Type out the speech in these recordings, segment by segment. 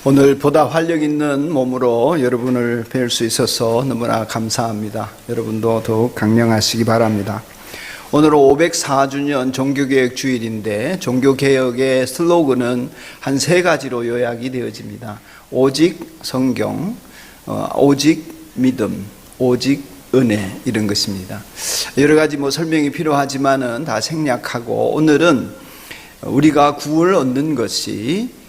오늘 보다 활력 있는 몸으로 여러분을 뵐 수 있어서 너무나 감사합니다. 여러분도 더욱 강령하시기 바랍니다. 오늘은 504주년 종교개혁 주일인데 종교개혁의 슬로건은 한 세 가지로 요약이 되어집니다. 오직 성경, 오직 믿음, 오직 은혜, 이런 것입니다. 여러 가지 설명이 필요하지만은 다 생략하고 오늘은 우리가 구원을 얻는 것이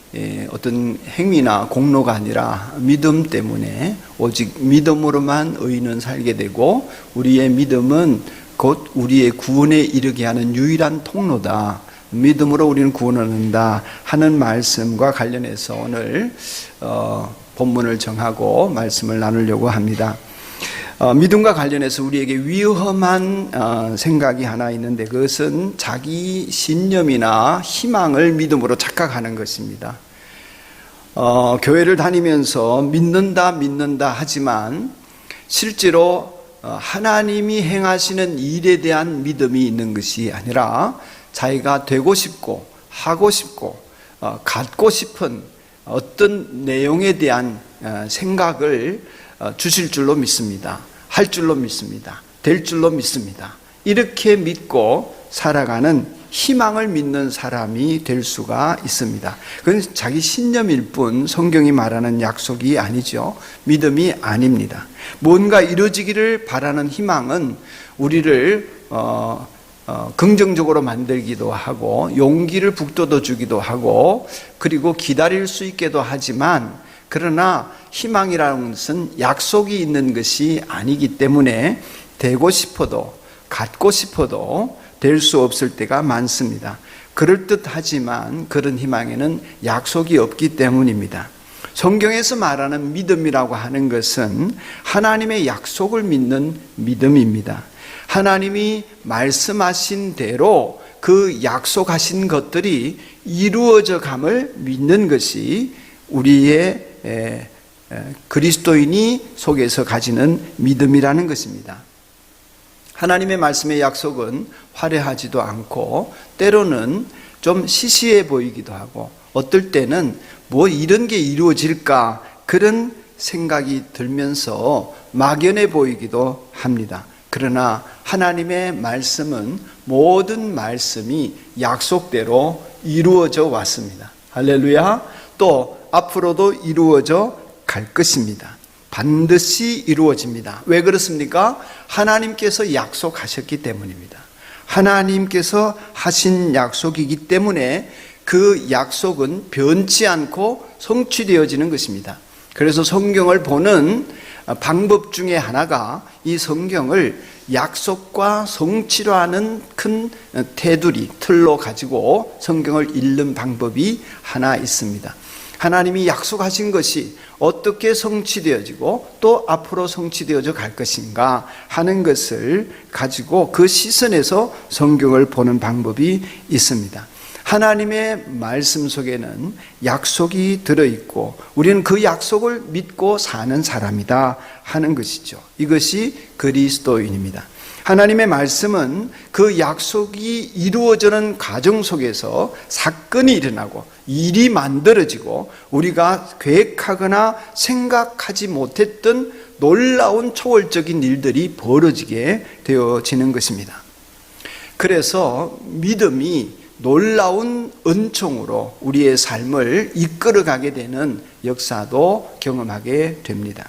어떤 행위나 공로가 아니라 믿음 때문에 오직 믿음으로만 의인은 살게 되고 우리의 믿음은 곧 우리의 구원에 이르게 하는 유일한 통로다. 믿음으로 우리는 구원을 얻는다 하는 말씀과 관련해서 오늘 본문을 정하고 말씀을 나누려고 합니다. 믿음과 관련해서 우리에게 위험한 생각이 하나 있는데 그것은 자기 신념이나 희망을 믿음으로 착각하는 것입니다. 교회를 다니면서 믿는다 하지만 실제로 하나님이 행하시는 일에 대한 믿음이 있는 것이 아니라 자기가 되고 싶고 하고 싶고 갖고 싶은 어떤 내용에 대한 생각을 주실 줄로 믿습니다. 할 줄로 믿습니다. 될 줄로 믿습니다. 이렇게 믿고 살아가는 희망을 믿는 사람이 될 수가 있습니다. 그건 자기 신념일 뿐 성경이 말하는 약속이 아니죠. 믿음이 아닙니다. 뭔가 이루어지기를 바라는 희망은 우리를 긍정적으로 만들기도 하고 용기를 북돋워 주기도 하고 그리고 기다릴 수 있게도 하지만 그러나 희망이라는 것은 약속이 있는 것이 아니기 때문에 되고 싶어도 갖고 싶어도 될 수 없을 때가 많습니다. 그럴듯하지만 그런 희망에는 약속이 없기 때문입니다. 성경에서 말하는 믿음이라고 하는 것은 하나님의 약속을 믿는 믿음입니다. 하나님이 말씀하신 대로 그 약속하신 것들이 이루어져 감을 믿는 것이 우리의 그리스도인이 속에서 가지는 믿음이라는 것입니다. 하나님의 말씀의 약속은 화려하지도 않고 때로는 좀 시시해 보이기도 하고 어떨 때는 이런 게 이루어질까 그런 생각이 들면서 막연해 보이기도 합니다. 그러나 하나님의 말씀은 모든 말씀이 약속대로 이루어져 왔습니다. 할렐루야. 또 앞으로도 이루어져 갈 것입니다. 반드시 이루어집니다. 왜 그렇습니까? 하나님께서 약속하셨기 때문입니다. 하나님께서 하신 약속이기 때문에 그 약속은 변치 않고 성취되어지는 것입니다. 그래서 성경을 보는 방법 중에 하나가 이 성경을 약속과 성취로 하는 큰 테두리, 틀로 가지고 성경을 읽는 방법이 하나 있습니다. 하나님이 약속하신 것이 어떻게 성취되어지고 또 앞으로 성취되어져 갈 것인가 하는 것을 가지고 그 시선에서 성경을 보는 방법이 있습니다. 하나님의 말씀 속에는 약속이 들어있고 우리는 그 약속을 믿고 사는 사람이다 하는 것이죠. 이것이 그리스도인입니다. 하나님의 말씀은 그 약속이 이루어지는 과정 속에서 사건이 일어나고 일이 만들어지고 우리가 계획하거나 생각하지 못했던 놀라운 초월적인 일들이 벌어지게 되어지는 것입니다. 그래서 믿음이 놀라운 은총으로 우리의 삶을 이끌어가게 되는 역사도 경험하게 됩니다.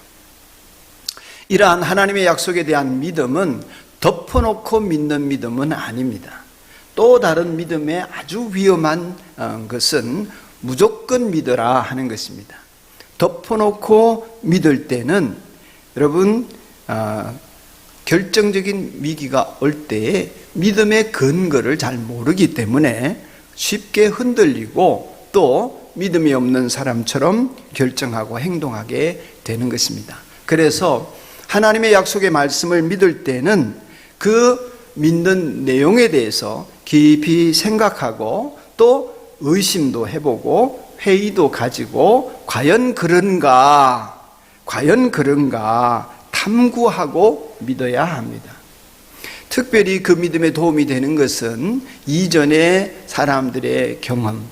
이러한 하나님의 약속에 대한 믿음은 덮어놓고 믿는 믿음은 아닙니다. 또 다른 믿음의 아주 위험한 것은 무조건 믿어라 하는 것입니다. 덮어놓고 믿을 때는 여러분 결정적인 위기가 올 때에 믿음의 근거를 잘 모르기 때문에 쉽게 흔들리고 또 믿음이 없는 사람처럼 결정하고 행동하게 되는 것입니다. 그래서 하나님의 약속의 말씀을 믿을 때는 그 믿는 내용에 대해서 깊이 생각하고 또 의심도 해보고 회의도 가지고 과연 그런가 탐구하고 믿어야 합니다. 특별히 그 믿음에 도움이 되는 것은 이전의 사람들의 경험,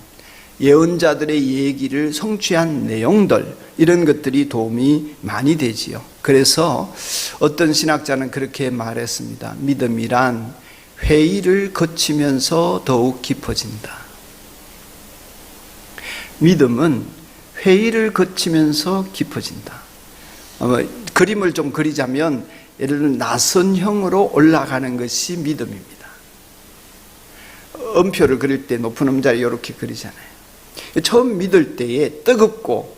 예언자들의 얘기를 성취한 내용들, 이런 것들이 도움이 많이 되지요. 그래서 어떤 신학자는 그렇게 말했습니다. 믿음이란 회의를 거치면서 더욱 깊어진다. 믿음은 회의를 거치면서 깊어진다. 그림을 좀 그리자면 예를 들어 나선형으로 올라가는 것이 믿음입니다. 음표를 그릴 때 높은 음자리 이렇게 그리잖아요. 처음 믿을 때에 뜨겁고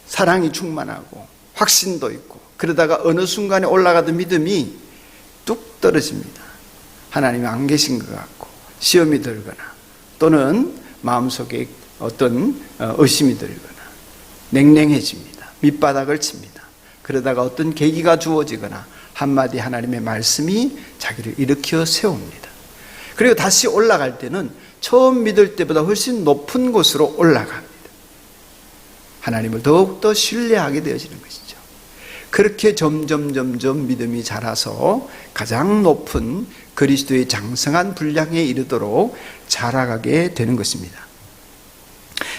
사랑이 충만하고 확신도 있고, 그러다가 어느 순간에 올라가던 믿음이 뚝 떨어집니다. 하나님이 안 계신 것 같고 시험이 들거나 또는 마음속에 어떤 의심이 들거나 냉랭해집니다. 밑바닥을 칩니다. 그러다가 어떤 계기가 주어지거나 한마디 하나님의 말씀이 자기를 일으켜 세웁니다. 그리고 다시 올라갈 때는 처음 믿을 때보다 훨씬 높은 곳으로 올라갑니다. 하나님을 더욱더 신뢰하게 되어지는 것이죠. 그렇게 점점 믿음이 자라서 가장 높은 그리스도의 장성한 분량에 이르도록 자라가게 되는 것입니다.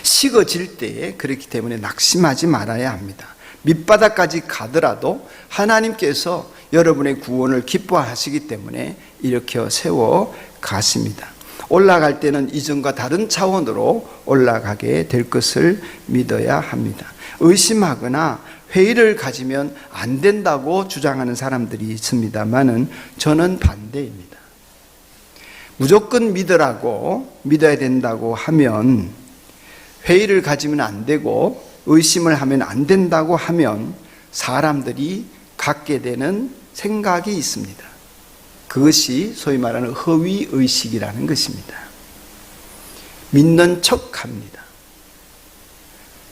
식어질 때에 그렇기 때문에 낙심하지 말아야 합니다. 밑바닥까지 가더라도 하나님께서 여러분의 구원을 기뻐하시기 때문에 일으켜 세워 가십니다. 올라갈 때는 이전과 다른 차원으로 올라가게 될 것을 믿어야 합니다. 의심하거나 회의를 가지면 안 된다고 주장하는 사람들이 있습니다만은 저는 반대입니다. 무조건 믿어야 된다고 하면, 회의를 가지면 안 되고 의심을 하면 안 된다고 하면 사람들이 갖게 되는 생각이 있습니다. 그것이 소위 말하는 허위의식이라는 것입니다. 믿는 척합니다.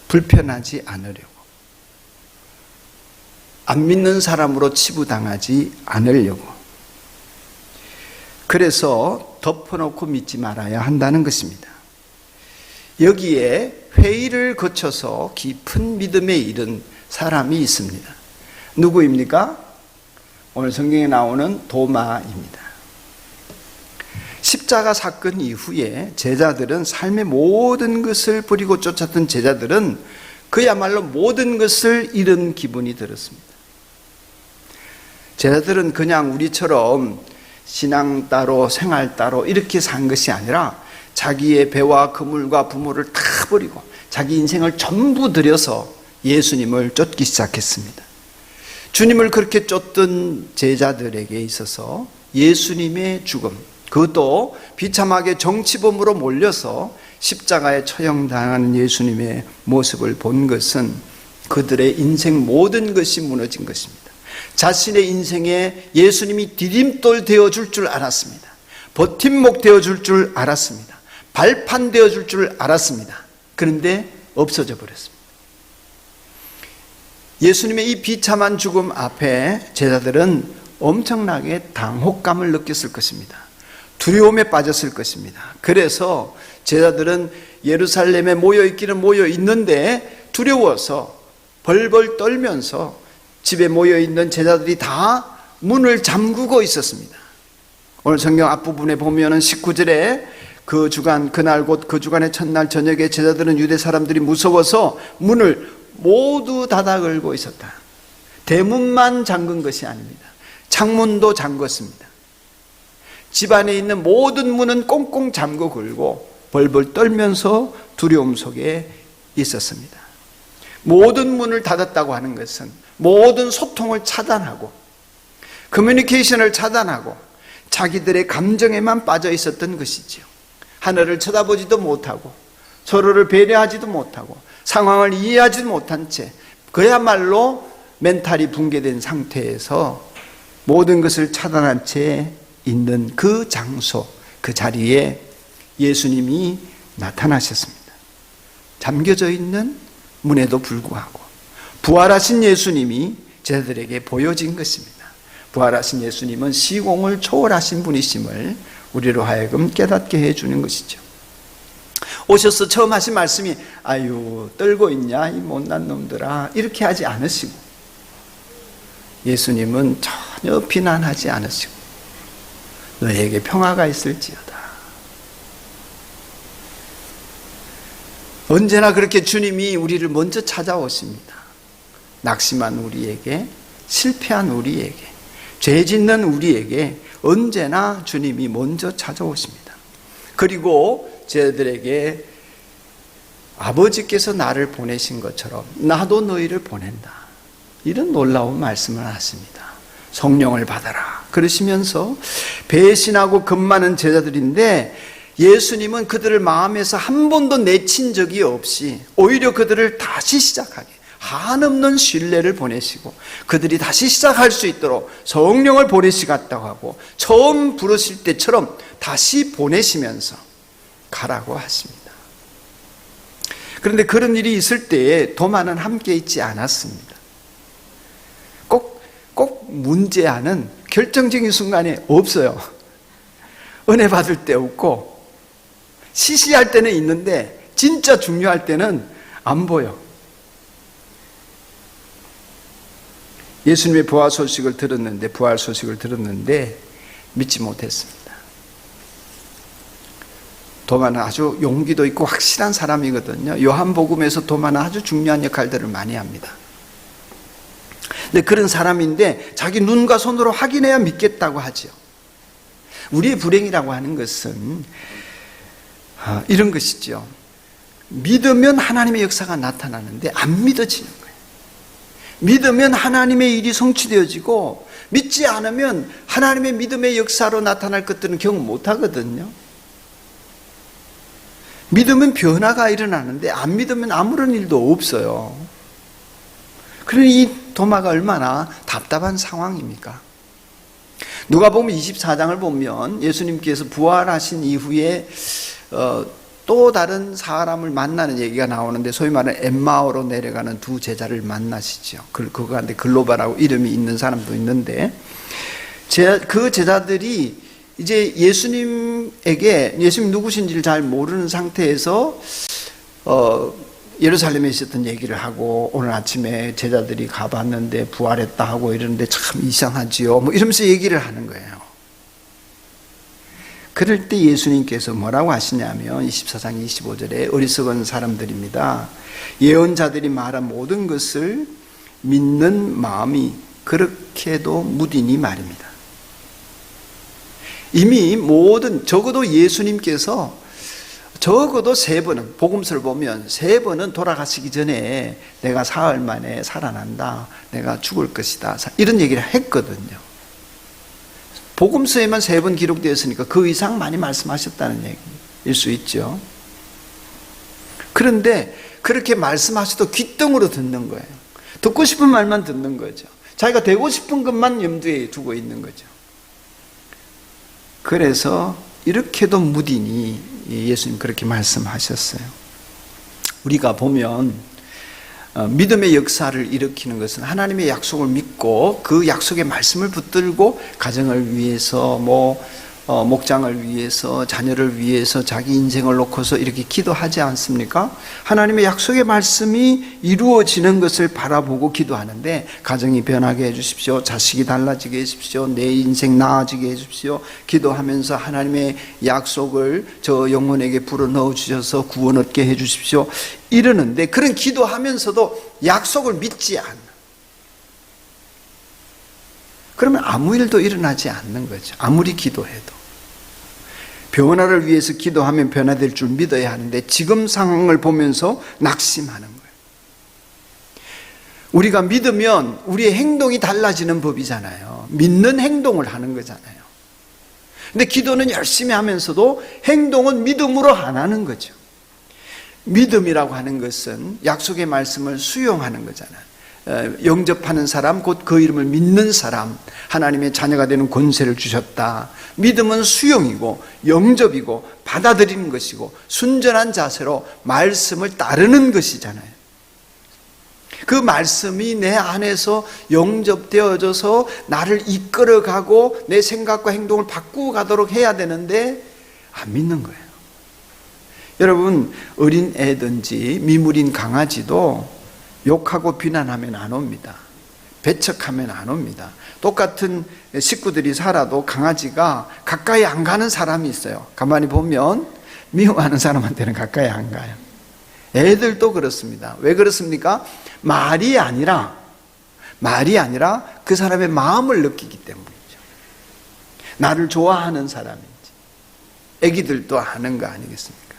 불편하지 않으려고. 안 믿는 사람으로 치부당하지 않으려고. 그래서 덮어놓고 믿지 말아야 한다는 것입니다. 여기에 회의를 거쳐서 깊은 믿음에 이른 사람이 있습니다. 누구입니까? 오늘 성경에 나오는 도마입니다. 십자가 사건 이후에 제자들은 삶의 모든 것을 버리고 쫓았던 제자들은 그야말로 모든 것을 잃은 기분이 들었습니다. 제자들은 그냥 우리처럼 신앙 따로 생활 따로 이렇게 산 것이 아니라 자기의 배와 그물과 부모를 다 버리고 자기 인생을 전부 들여서 예수님을 쫓기 시작했습니다. 주님을 그렇게 쫓던 제자들에게 있어서 예수님의 죽음, 그것도 비참하게 정치범으로 몰려서 십자가에 처형당하는 예수님의 모습을 본 것은 그들의 인생 모든 것이 무너진 것입니다. 자신의 인생에 예수님이 디딤돌 되어줄 줄 알았습니다. 버팀목 되어줄 줄 알았습니다. 발판 되어줄 줄 알았습니다. 그런데 없어져 버렸습니다. 예수님의 이 비참한 죽음 앞에 제자들은 엄청나게 당혹감을 느꼈을 것입니다. 두려움에 빠졌을 것입니다. 그래서 제자들은 예루살렘에 모여있기는 모여있는데 두려워서 벌벌 떨면서 집에 모여있는 제자들이 다 문을 잠그고 있었습니다. 오늘 성경 앞부분에 보면은 19절에 그 주간, 그날 곧 그 주간의 첫날 저녁에 제자들은 유대 사람들이 무서워서 문을 모두 닫아 걸고 있었다. 대문만 잠근 것이 아닙니다. 창문도 잠궜습니다. 집안에 있는 모든 문은 꽁꽁 잠궈 걸고 벌벌 떨면서 두려움 속에 있었습니다. 모든 문을 닫았다고 하는 것은 모든 소통을 차단하고 커뮤니케이션을 차단하고 자기들의 감정에만 빠져 있었던 것이죠. 하늘을 쳐다보지도 못하고 서로를 배려하지도 못하고 상황을 이해하지도 못한 채 그야말로 멘탈이 붕괴된 상태에서 모든 것을 차단한 채 있는 그 장소, 그 자리에 예수님이 나타나셨습니다. 잠겨져 있는 문에도 불구하고 부활하신 예수님이 제자들에게 보여진 것입니다. 부활하신 예수님은 시공을 초월하신 분이심을 우리로 하여금 깨닫게 해주는 것이죠. 오셔서 처음 하신 말씀이 아유 떨고 있냐 이 못난 놈들아 이렇게 하지 않으시고 예수님은 전혀 비난하지 않으시고 너에게 평화가 있을지어다. 언제나 그렇게 주님이 우리를 먼저 찾아오십니다. 낙심한 우리에게, 실패한 우리에게, 죄 짓는 우리에게 언제나 주님이 먼저 찾아오십니다. 그리고 저희들에게 아버지께서 나를 보내신 것처럼 나도 너희를 보낸다, 이런 놀라운 말씀을 하십니다. 성령을 받아라 그러시면서, 배신하고 겁 많은 제자들인데 예수님은 그들을 마음에서 한 번도 내친 적이 없이 오히려 그들을 다시 시작하게 한없는 신뢰를 보내시고, 그들이 다시 시작할 수 있도록 성령을 보내시겠다고 하고 처음 부르실 때처럼 다시 보내시면서 가라고 하십니다. 그런데 그런 일이 있을 때에 도마는 함께 있지 않았습니다. 꼭 문제하는 결정적인 순간에 없어요. 은혜 받을 때 없고, 시시할 때는 있는데 진짜 중요할 때는 안 보여. 예수님의 부활 소식을 들었는데 믿지 못했습니다. 도마는 아주 용기도 있고 확실한 사람이거든요. 요한복음에서 도마는 아주 중요한 역할들을 많이 합니다. 근데 그런 사람인데 자기 눈과 손으로 확인해야 믿겠다고 하죠. 우리의 불행이라고 하는 것은 이런 것이죠. 믿으면 하나님의 역사가 나타나는데 안 믿어지는 거예요. 믿으면 하나님의 일이 성취되어지고, 믿지 않으면 하나님의 믿음의 역사로 나타날 것들은 경험 못 하거든요. 믿으면 변화가 일어나는데 안 믿으면 아무런 일도 없어요. 그러니 이 도마가 얼마나 답답한 상황입니까? 누가복음 24장을 보면 예수님께서 부활하신 이후에 또 다른 사람을 만나는 얘기가 나오는데, 소위 말하는 엠마오로 내려가는 두 제자를 만나시죠. 그거한테 글로바라고 이름이 있는 사람도 있는데, 그 제자들이 이제 예수님에게, 예수님 누구신지를 잘 모르는 상태에서 예루살렘에 있었던 얘기를 하고, 오늘 아침에 제자들이 가봤는데 부활했다 하고 이러는데 참 이상하지요, 뭐 이러면서 얘기를 하는 거예요. 그럴 때 예수님께서 뭐라고 하시냐면 24장 25절에 어리석은 사람들입니다. 예언자들이 말한 모든 것을 믿는 마음이 그렇게도 무디니 말입니다. 이미 적어도 예수님께서 적어도 3번은, 복음서를 보면 3번은 돌아가시기 전에 내가 사흘 만에 살아난다, 내가 죽을 것이다, 이런 얘기를 했거든요. 복음서에만 3번 기록되었으니까 그 이상 많이 말씀하셨다는 얘기일 수 있죠. 그런데 그렇게 말씀하셔도 귓등으로 듣는 거예요. 듣고 싶은 말만 듣는 거죠. 자기가 되고 싶은 것만 염두에 두고 있는 거죠. 그래서 이렇게도 무디니 예수님 그렇게 말씀하셨어요. 우리가 보면 믿음의 역사를 일으키는 것은 하나님의 약속을 믿고 그 약속의 말씀을 붙들고 가정을 위해서, 목장을 위해서, 자녀를 위해서 자기 인생을 놓고서 이렇게 기도하지 않습니까? 하나님의 약속의 말씀이 이루어지는 것을 바라보고 기도하는데, 가정이 변하게 해주십시오, 자식이 달라지게 해주십시오, 내 인생 나아지게 해주십시오, 기도하면서 하나님의 약속을 저 영혼에게 불어넣어 주셔서 구원 얻게 해주십시오, 이러는데, 그런 기도하면서도 약속을 믿지 않아. 그러면 아무 일도 일어나지 않는 거죠. 아무리 기도해도. 변화를 위해서 기도하면 변화될 줄 믿어야 하는데 지금 상황을 보면서 낙심하는 거예요. 우리가 믿으면 우리의 행동이 달라지는 법이잖아요. 믿는 행동을 하는 거잖아요. 근데 기도는 열심히 하면서도 행동은 믿음으로 안 하는 거죠. 믿음이라고 하는 것은 약속의 말씀을 수용하는 거잖아요. 영접하는 사람, 곧 그 이름을 믿는 사람, 하나님의 자녀가 되는 권세를 주셨다. 믿음은 수용이고 영접이고 받아들이는 것이고 순전한 자세로 말씀을 따르는 것이잖아요. 그 말씀이 내 안에서 영접되어져서 나를 이끌어가고 내 생각과 행동을 바꾸어 가도록 해야 되는데 안 믿는 거예요. 여러분, 어린 애든지 미물인 강아지도 욕하고 비난하면 안 옵니다. 배척하면 안 옵니다. 똑같은 식구들이 살아도 강아지가 가까이 안 가는 사람이 있어요. 가만히 보면 미워하는 사람한테는 가까이 안 가요. 애들도 그렇습니다. 왜 그렇습니까? 말이 아니라 그 사람의 마음을 느끼기 때문이죠. 나를 좋아하는 사람인지. 애기들도 아는 거 아니겠습니까?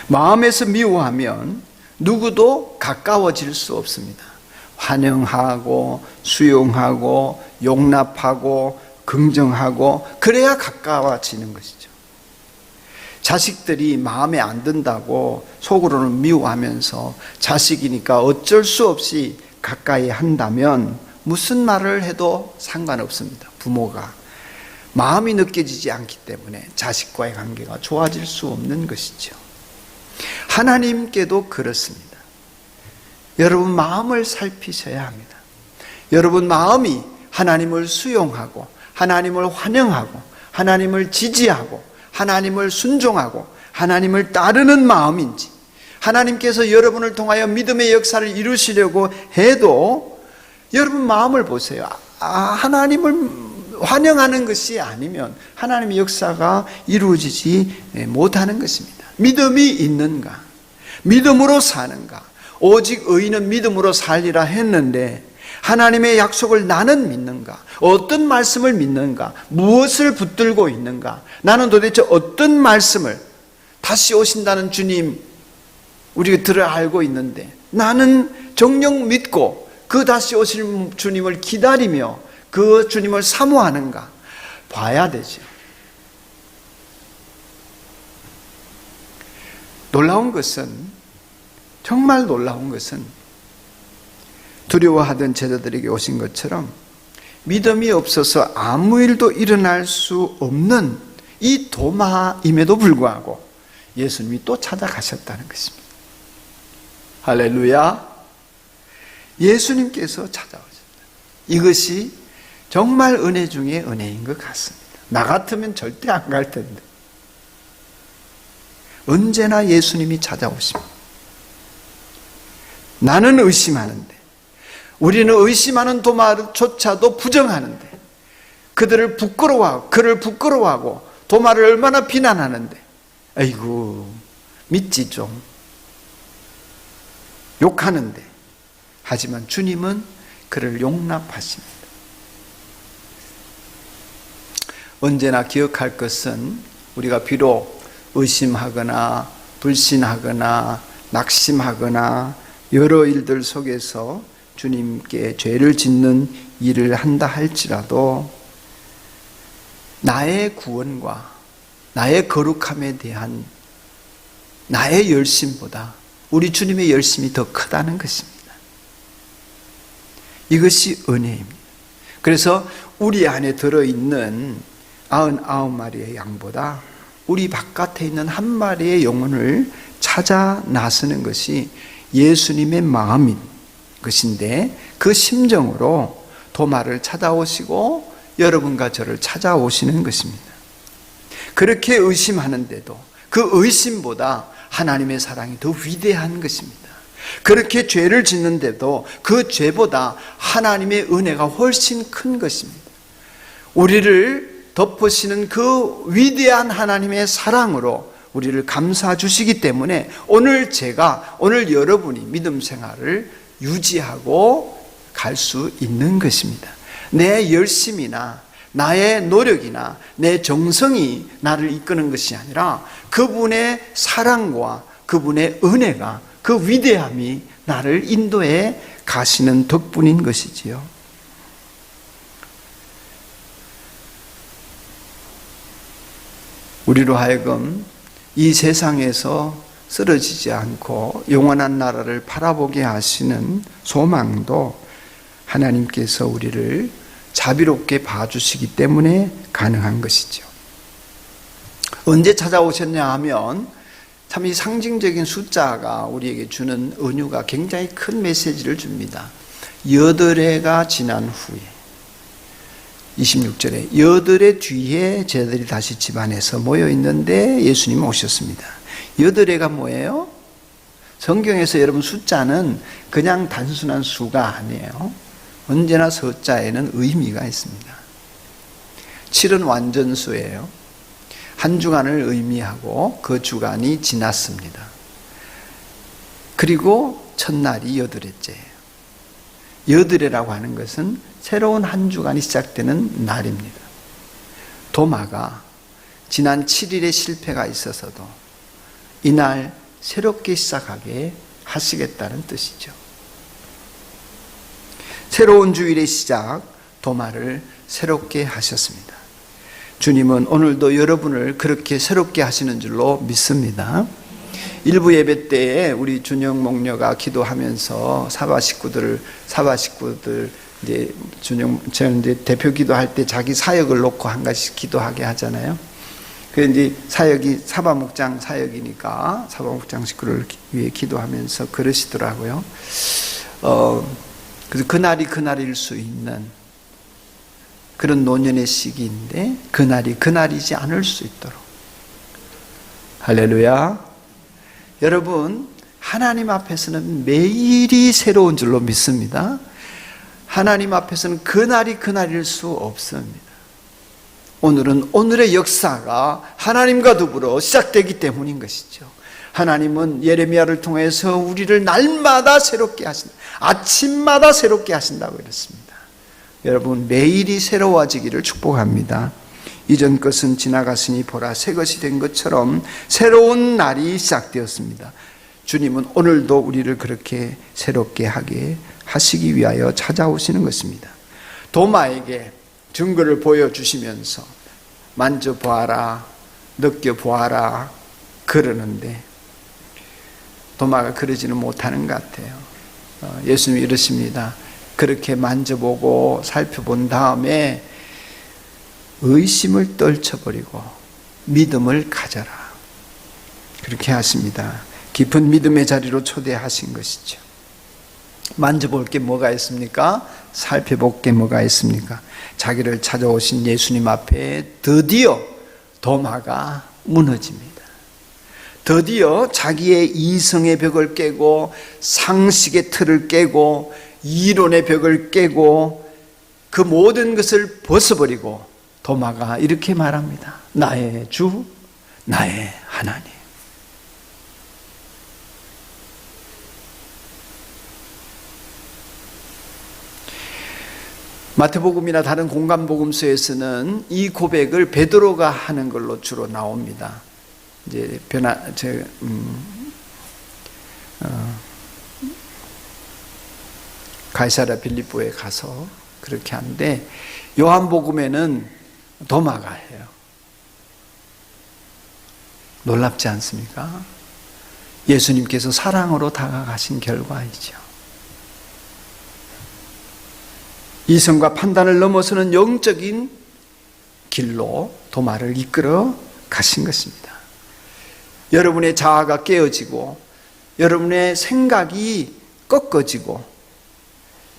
마음에서 미워하면 누구도 가까워질 수 없습니다. 환영하고 수용하고 용납하고 긍정하고 그래야 가까워지는 것이죠. 자식들이 마음에 안 든다고 속으로는 미워하면서 자식이니까 어쩔 수 없이 가까이 한다면 무슨 말을 해도 상관없습니다. 부모가 마음이 느껴지지 않기 때문에 자식과의 관계가 좋아질 수 없는 것이죠. 하나님께도 그렇습니다. 여러분 마음을 살피셔야 합니다. 여러분 마음이 하나님을 수용하고 하나님을 환영하고 하나님을 지지하고 하나님을 순종하고 하나님을 따르는 마음인지, 하나님께서 여러분을 통하여 믿음의 역사를 이루시려고 해도 여러분 마음을 보세요. 하나님을 환영하는 것이 아니면 하나님의 역사가 이루어지지 못하는 것입니다. 믿음이 있는가? 믿음으로 사는가? 오직 의인은 믿음으로 살리라 했는데 하나님의 약속을 나는 믿는가? 어떤 말씀을 믿는가? 무엇을 붙들고 있는가? 나는 도대체 어떤 말씀을, 다시 오신다는 주님 우리가 들어 알고 있는데 나는 정녕 믿고 그 다시 오실 주님을 기다리며 그 주님을 사모하는가 봐야 되죠. 놀라운 것은, 정말 놀라운 것은 두려워하던 제자들에게 오신 것처럼 믿음이 없어서 아무 일도 일어날 수 없는 이 도마임에도 불구하고 예수님이 또 찾아가셨다는 것입니다. 할렐루야. 예수님께서 찾아오셨다. 이것이 정말 은혜 중에 은혜인 것 같습니다. 나 같으면 절대 안 갈 텐데 언제나 예수님이 찾아오십니다. 나는 의심하는데, 우리는 의심하는 도마조차도 부정하는데, 그들을 부끄러워하고 그를 부끄러워하고 도마를 얼마나 비난하는데, 아이고 믿지 좀, 욕하는데, 하지만 주님은 그를 용납하십니다. 언제나 기억할 것은 우리가 비록 의심하거나 불신하거나 낙심하거나 여러 일들 속에서 주님께 죄를 짓는 일을 한다 할지라도 나의 구원과 나의 거룩함에 대한 나의 열심보다 우리 주님의 열심이 더 크다는 것입니다. 이것이 은혜입니다. 그래서 우리 안에 들어있는 99마리의 양보다 우리 바깥에 있는 한 마리의 영혼을 찾아 나서는 것이 예수님의 마음인 것인데, 그 심정으로 도마를 찾아오시고 여러분과 저를 찾아오시는 것입니다. 그렇게 의심하는데도 그 의심보다 하나님의 사랑이 더 위대한 것입니다. 그렇게 죄를 짓는데도 그 죄보다 하나님의 은혜가 훨씬 큰 것입니다. 우리를 덮으시는 그 위대한 하나님의 사랑으로 우리를 감싸 주시기 때문에 오늘 여러분이 믿음 생활을 유지하고 갈 수 있는 것입니다. 내 열심이나 나의 노력이나 내 정성이 나를 이끄는 것이 아니라 그분의 사랑과 그분의 은혜가, 그 위대함이 나를 인도해 가시는 덕분인 것이지요. 우리로 하여금 이 세상에서 쓰러지지 않고 영원한 나라를 바라보게 하시는 소망도 하나님께서 우리를 자비롭게 봐주시기 때문에 가능한 것이죠. 언제 찾아오셨냐 하면 참 이 상징적인 숫자가 우리에게 주는 은유가 굉장히 큰 메시지를 줍니다. 8해가 지난 후에, 26절에 8해 뒤에 제자들이 다시 집안에서 모여 있는데 예수님이 오셨습니다. 8해가 뭐예요? 성경에서 여러분 숫자는 그냥 단순한 수가 아니에요. 언제나 숫자에는 의미가 있습니다. 7은 완전수예요. 한 주간을 의미하고 그 주간이 지났습니다. 그리고 첫날이 여드레째예요. 여드레라고 하는 것은 새로운 한 주간이 시작되는 날입니다. 도마가 지난 7일의 실패가 있어서도 이날 새롭게 시작하게 하시겠다는 뜻이죠. 새로운 주일의 시작, 도마를 새롭게 하셨습니다. 주님은 오늘도 여러분을 그렇게 새롭게 하시는 줄로 믿습니다. 일부 예배 때에 우리 준영 목녀가 기도하면서 사바 식구들 이제 저는 이제 대표 기도할 때 자기 사역을 놓고 한 가지씩 기도하게 하잖아요. 그 이제 사역이 사바 목장 사역이니까 사바 목장 식구를 위해 기도하면서 그러시더라고요. 그래서 그날일 수 있는 그런 노년의 시기인데 그날이 그날이지 않을 수 있도록. 할렐루야. 여러분, 하나님 앞에서는 매일이 새로운 줄로 믿습니다. 하나님 앞에서는 그날이 그날일 수 없습니다. 오늘은 오늘의 역사가 하나님과 더불어 시작되기 때문인 것이죠. 하나님은 예레미야를 통해서 우리를 날마다 새롭게 하신다. 아침마다 새롭게 하신다고 그랬습니다. 여러분, 매일이 새로워지기를 축복합니다. 이전 것은 지나갔으니 보라 새 것이 된 것처럼 새로운 날이 시작되었습니다. 주님은 오늘도 우리를 그렇게 새롭게 하게 하시기 위하여 찾아오시는 것입니다. 도마에게 증거를 보여주시면서 만져보아라, 느껴보아라 그러는데 도마가 그러지는 못하는 것 같아요. 예수님이 이러십니다. 그렇게 만져보고 살펴본 다음에 의심을 떨쳐버리고 믿음을 가져라. 그렇게 하십니다. 깊은 믿음의 자리로 초대하신 것이죠. 만져볼 게 뭐가 있습니까? 살펴볼 게 뭐가 있습니까? 자기를 찾아오신 예수님 앞에 드디어 도마가 무너집니다. 드디어 자기의 이성의 벽을 깨고 상식의 틀을 깨고 이론의 벽을 깨고 그 모든 것을 벗어버리고 도마가 이렇게 말합니다. 나의 주, 나의 하나님. 마태복음이나 다른 공간복음서에서는 이 고백을 베드로가 하는 걸로 주로 나옵니다. 이제 가이사랴 빌립보에 가서 그렇게 하는데 요한복음에는 도마가 해요. 놀랍지 않습니까? 예수님께서 사랑으로 다가가신 결과이죠. 이성과 판단을 넘어서는 영적인 길로 도마를 이끌어 가신 것입니다. 여러분의 자아가 깨어지고 여러분의 생각이 꺾어지고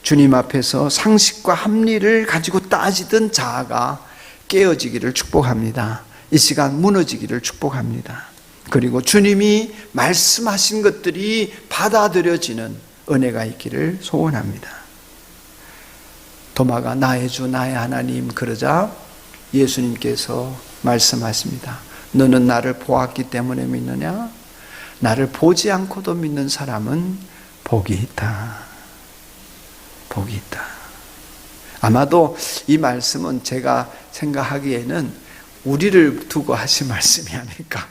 주님 앞에서 상식과 합리를 가지고 따지던 자아가 깨어지기를 축복합니다. 이 시간 무너지기를 축복합니다. 그리고 주님이 말씀하신 것들이 받아들여지는 은혜가 있기를 소원합니다. 도마가 나의 주 나의 하나님 그러자 예수님께서 말씀하십니다. 너는 나를 보았기 때문에 믿느냐? 나를 보지 않고도 믿는 사람은 복이 있다. 복이 있다. 아마도 이 말씀은 제가 생각하기에는 우리를 두고 하신 말씀이 아닐까.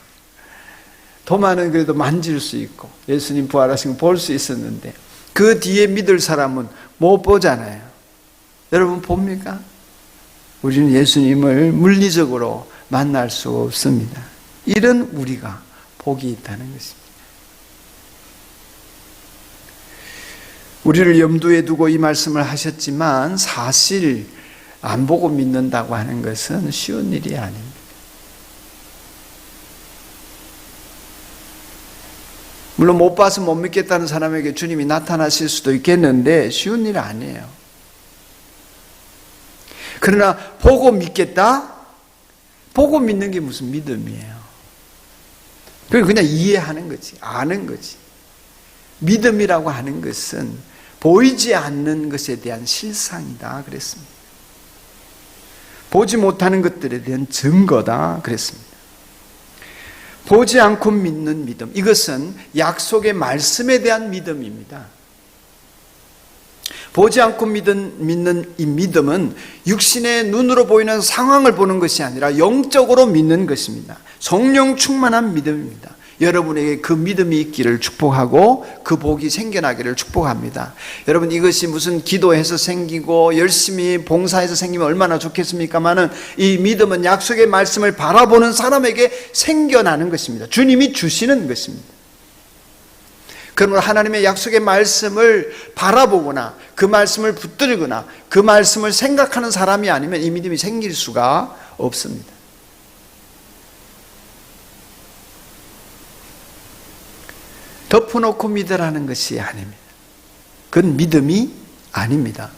도마는 그래도 만질 수 있고 예수님 부활하신 거 볼 수 있었는데 그 뒤에 믿을 사람은 못 보잖아요. 여러분 봅니까? 우리는 예수님을 물리적으로 만날 수 없습니다. 이런 우리가 복이 있다는 것입니다. 우리를 염두에 두고 이 말씀을 하셨지만 사실 안 보고 믿는다고 하는 것은 쉬운 일이 아닙니다. 물론 못 봐서 못 믿겠다는 사람에게 주님이 나타나실 수도 있겠는데 쉬운 일 아니에요. 그러나 보고 믿겠다? 보고 믿는 게 무슨 믿음이에요. 그냥 이해하는 거지, 아는 거지. 믿음이라고 하는 것은 보이지 않는 것에 대한 실상이다 그랬습니다. 보지 못하는 것들에 대한 증거다 그랬습니다. 보지 않고 믿는 믿음, 이것은 약속의 말씀에 대한 믿음입니다. 보지 않고 믿는 이 믿음은 육신의 눈으로 보이는 상황을 보는 것이 아니라 영적으로 믿는 것입니다. 성령 충만한 믿음입니다. 여러분에게 그 믿음이 있기를 축복하고 그 복이 생겨나기를 축복합니다. 여러분, 이것이 무슨 기도해서 생기고 열심히 봉사해서 생기면 얼마나 좋겠습니까마는 이 믿음은 약속의 말씀을 바라보는 사람에게 생겨나는 것입니다. 주님이 주시는 것입니다. 그러므로 하나님의 약속의 말씀을 바라보거나 그 말씀을 붙들거나 그 말씀을 생각하는 사람이 아니면 이 믿음이 생길 수가 없습니다. 덮어놓고 믿으라는 것이 아닙니다. 그건 믿음이 아닙니다.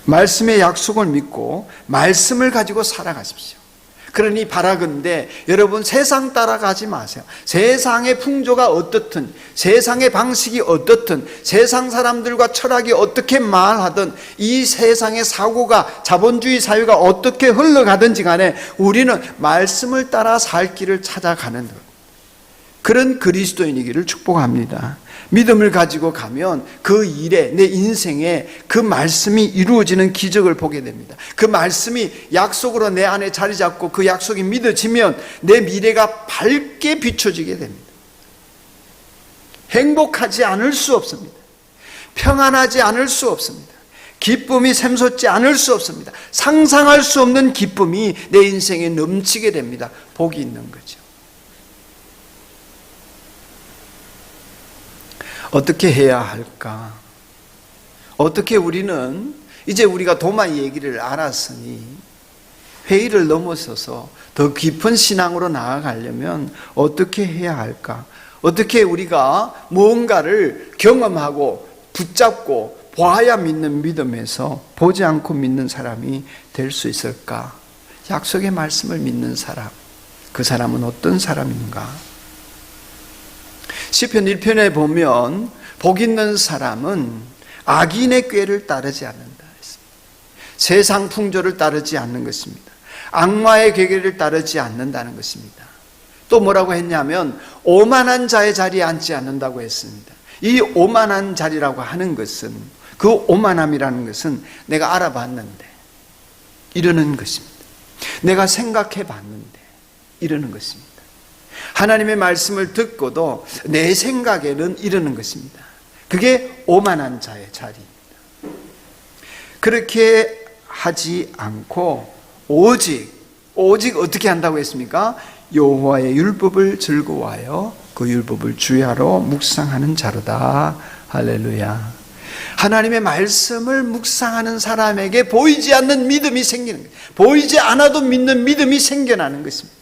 말씀의 약속을 믿고 말씀을 가지고 살아가십시오. 그러니 바라건대 여러분, 세상 따라가지 마세요. 세상의 풍조가 어떻든, 세상의 방식이 어떻든, 세상 사람들과 철학이 어떻게 말하든, 이 세상의 사고가, 자본주의 사회가 어떻게 흘러가든지 간에 우리는 말씀을 따라 살 길을 찾아가는 것, 그런 그리스도인이기를 축복합니다. 믿음을 가지고 가면 그 일에, 내 인생에 그 말씀이 이루어지는 기적을 보게 됩니다. 그 말씀이 약속으로 내 안에 자리 잡고 그 약속이 믿어지면 내 미래가 밝게 비춰지게 됩니다. 행복하지 않을 수 없습니다. 평안하지 않을 수 없습니다. 기쁨이 샘솟지 않을 수 없습니다. 상상할 수 없는 기쁨이 내 인생에 넘치게 됩니다. 복이 있는 거죠. 어떻게 해야 할까? 어떻게 우리는 이제 우리가 도마 얘기를 알았으니 회의를 넘어서서 더 깊은 신앙으로 나아가려면 어떻게 해야 할까? 어떻게 우리가 무언가를 경험하고 붙잡고 봐야 믿는 믿음에서 보지 않고 믿는 사람이 될 수 있을까? 약속의 말씀을 믿는 사람, 그 사람은 어떤 사람인가? 시편 1편에 보면 복 있는 사람은 악인의 꾀를 따르지 않는다 했습니다. 세상 풍조를 따르지 않는 것입니다. 악마의 계계를 따르지 않는다는 것입니다. 또 뭐라고 했냐면 오만한 자의 자리에 앉지 않는다고 했습니다. 이 오만한 자리라고 하는 것은, 그 오만함이라는 것은 내가 알아봤는데 이러는 것입니다. 내가 생각해 봤는데 이러는 것입니다. 하나님의 말씀을 듣고도 내 생각에는 이러는 것입니다. 그게 오만한 자의 자리입니다. 그렇게 하지 않고 오직 어떻게 한다고 했습니까? 여호와의 율법을 즐거워하여 그 율법을 주야로 묵상하는 자로다. 할렐루야. 하나님의 말씀을 묵상하는 사람에게 보이지 않는 믿음이 생기는 거예요. 보이지 않아도 믿는 믿음이 생겨나는 것입니다.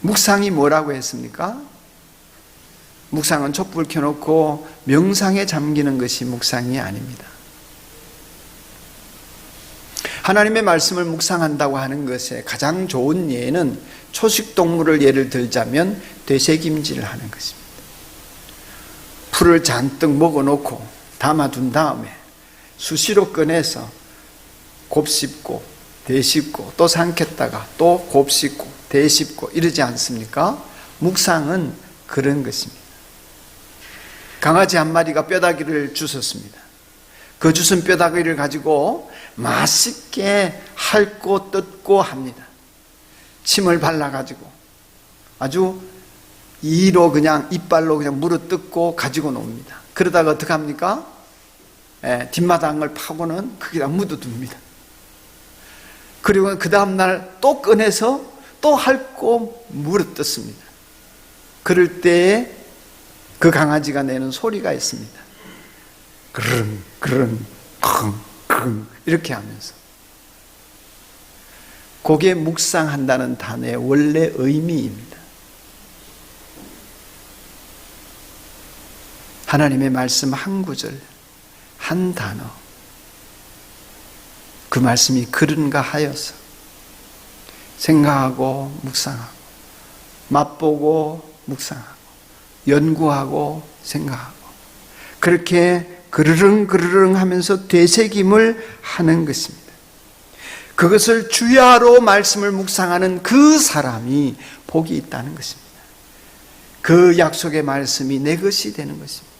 묵상이 뭐라고 했습니까? 묵상은 촛불 켜놓고 명상에 잠기는 것이 묵상이 아닙니다. 하나님의 말씀을 묵상한다고 하는 것에 가장 좋은 예는 초식동물을 예를 들자면 되새김질을 하는 것입니다. 풀을 잔뜩 먹어놓고 담아둔 다음에 수시로 꺼내서 곱씹고 되씹고 또 삼켰다가 또 곱씹고 되씹고 이러지 않습니까? 묵상은 그런 것입니다. 강아지 한 마리가 뼈다귀를 주웠습니다. 그 주운 뼈다귀를 가지고 맛있게 핥고 뜯고 합니다. 침을 발라가지고 아주 이로 그냥 이빨로 그냥 물어뜯고 가지고 놉니다. 그러다가 어떻게 합니까? 뒷마당을 파고는 거기다 묻어둡니다. 그리고 그 다음날 또 꺼내서 또 핥고 물어뜯습니다. 그럴 때에 그 강아지가 내는 소리가 있습니다. 그릉 그릉 쿵 쿵 이렇게 하면서. 그게 묵상한다는 단어의 원래 의미입니다. 하나님의 말씀 한 구절, 한 단어, 그 말씀이 그런가 하여서 생각하고 묵상하고 맛보고 묵상하고 연구하고 생각하고 그렇게 그르릉 그르릉 하면서 되새김을 하는 것입니다. 그것을 주야로 말씀을 묵상하는 그 사람이 복이 있다는 것입니다. 그 약속의 말씀이 내 것이 되는 것입니다.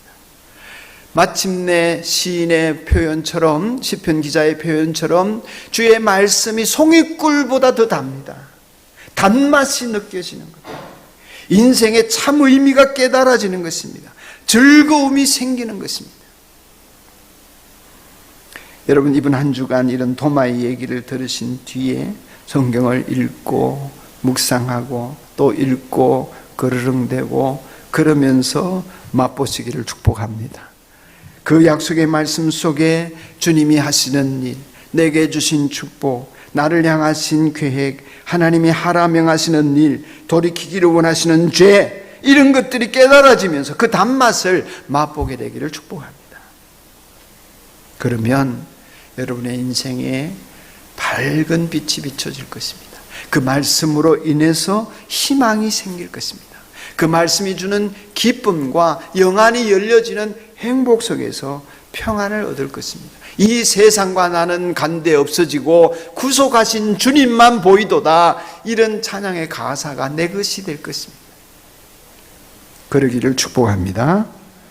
마침내 시인의 표현처럼, 시편 기자의 표현처럼 주의 말씀이 송이꿀보다 더 답니다. 단맛이 느껴지는 것, 인생의 참 의미가 깨달아지는 것입니다. 즐거움이 생기는 것입니다. 여러분, 이번 한 주간 이런 도마의 얘기를 들으신 뒤에 성경을 읽고 묵상하고 또 읽고 그르릉대고 그러면서 맛보시기를 축복합니다. 그 약속의 말씀 속에 주님이 하시는 일, 내게 주신 축복, 나를 향하신 계획, 하나님이 하라 명하시는 일, 돌이키기를 원하시는 죄, 이런 것들이 깨달아지면서 그 단맛을 맛보게 되기를 축복합니다. 그러면 여러분의 인생에 밝은 빛이 비춰질 것입니다. 그 말씀으로 인해서 희망이 생길 것입니다. 그 말씀이 주는 기쁨과 영안이 열려지는 행복 속에서 평안을 얻을 것입니다. 이 세상과 나는 간데 없어지고 구속하신 주님만 보이도다, 이런 찬양의 가사가 내 것이 될 것입니다. 그러기를 축복합니다.